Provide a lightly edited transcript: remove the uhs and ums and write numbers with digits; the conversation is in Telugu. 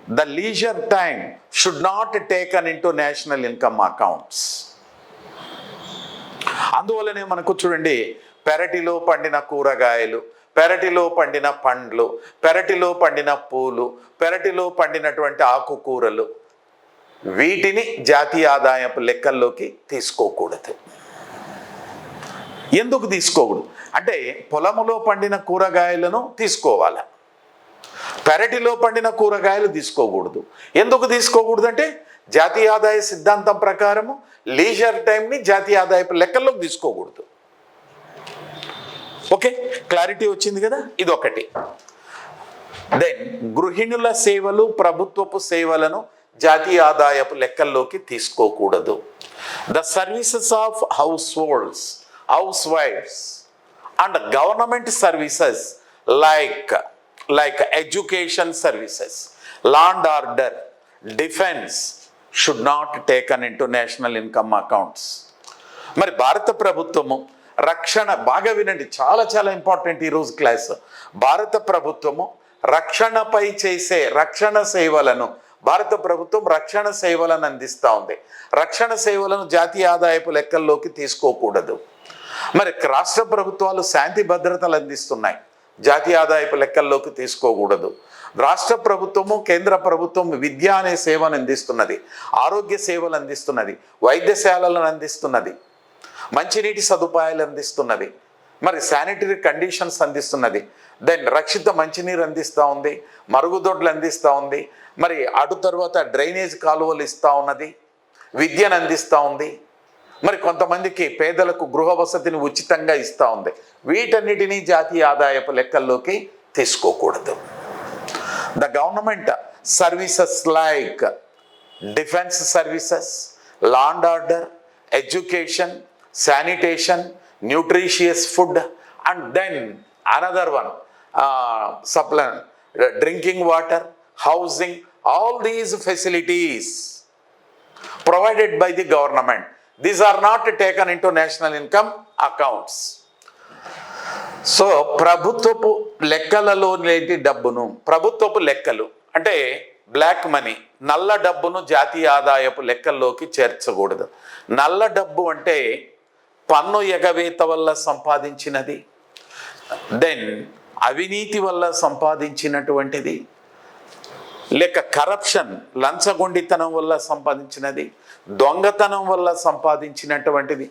the leisure time should not taken into national income accounts. అందువల్లనే మనకు చూడండి, పెరటిలో పండిన కూరగాయలు, పెరటిలో పండిన పండ్లు, పెరటిలో పండిన పూలు, పెరటిలో పండినటువంటి ఆకుకూరలు, వీటిని జాతీయ ఆదాయపు లెక్కల్లోకి తీసుకోకూడదు. ఎందుకు తీసుకోకూడదు అంటే, పొలములో పండిన కూరగాయలను తీసుకోవాలి, పెరటిలో పండిన కూరగాయలు తీసుకోకూడదు. ఎందుకు తీసుకోకూడదు అంటే, జాతీయ ఆదాయ సిద్ధాంతం ప్రకారము లీజర్ టైంని జాతీయ ఆదాయపు లెక్కల్లోకి తీసుకోకూడదు. ఓకే, క్లారిటీ వచ్చింది కదా, ఇదొకటి. దెన్ గృహిణుల సేవలు, ప్రభుత్వపు సేవలను జాతీయ ఆదాయపు లెక్కల్లోకి తీసుకోకూడదు. The services of households, హౌస్ వైఫ్స్ and government services like education services, law and order, defense should not taken into national income accounts. మరి భారత ప్రభుత్వము రక్షణ, బాగా వినండి, చాలా చాలా ఇంపార్టెంట్ ఈరోజు క్లాస్. భారత ప్రభుత్వము రక్షణపై చేసే రక్షణ సేవలను, భారత ప్రభుత్వం రక్షణ సేవలను అందిస్తూ ఉంది. రక్షణ సేవలను జాతీయ ఆదాయపు లెక్కల్లోకి తీసుకోకూడదు. మరి రాష్ట్ర ప్రభుత్వాలు శాంతి భద్రతలు అందిస్తున్నాయి, జాతీయ ఆదాయపు లెక్కల్లోకి తీసుకోకూడదు. రాష్ట్ర ప్రభుత్వము, కేంద్ర ప్రభుత్వం విద్య అనే సేవను అందిస్తున్నది, ఆరోగ్య సేవలు అందిస్తున్నది, వైద్యశాలలను అందిస్తున్నది, మంచినీటి సదుపాయాలు అందిస్తున్నది, మరి శానిటరీ కండిషన్స్ అందిస్తున్నది, దెన్ రక్షిత మంచినీరు అందిస్తూ ఉంది, మరుగుదొడ్లు అందిస్తూ ఉంది, మరి అటు తర్వాత డ్రైనేజ్ కాలువలు ఇస్తూ ఉన్నది, విద్యను అందిస్తూ ఉంది, మరి కొంతమందికి పేదలకు గృహ వసతిని ఉచితంగా ఇస్తూ ఉంది. వీటన్నిటినీ జాతీయ ఆదాయపు లెక్కల్లోకి తీసుకోకూడదు. The government services like defence services, law and order, education, sanitation, nutritious food and then another one supply, drinking water, housing, all these facilities provided by the government, these are not taken into national income accounts. So ప్రభుత్వపు లెక్కలలో లేని డబ్బును, ప్రభుత్వపు లెక్కలు అంటే బ్లాక్ మనీ, నల్ల డబ్బును జాతీయ ఆదాయపు లెక్కల్లోకి చేర్చకూడదు. నల్ల డబ్బు అంటే పన్ను ఎగవేత వల్ల సంపాదించినది, దెన్ అవినీతి వల్ల సంపాదించినటువంటిది, లేక కరప్షన్, లంచగొండితనం వల్ల సంపాదించినది, దొంగతనం వల్ల సంపాదించినటువంటిది,